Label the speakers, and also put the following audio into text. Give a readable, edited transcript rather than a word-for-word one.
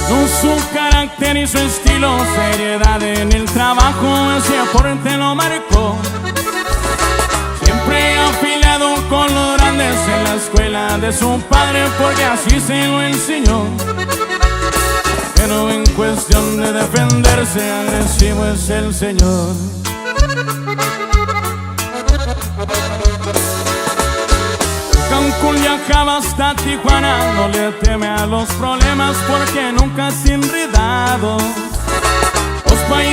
Speaker 1: Con su carácter y su estilo, seriedad en el trabajo, ese aporte lo marcó. Siempre afiliado con los grandes en la escuela de su padre, porque así se lo enseñó. Pero en cuestión de defenderse, agresivo es el señor. Cancún viajaba hasta Tijuana, no le teme a los problemas porque nunca se ha enredado. Los países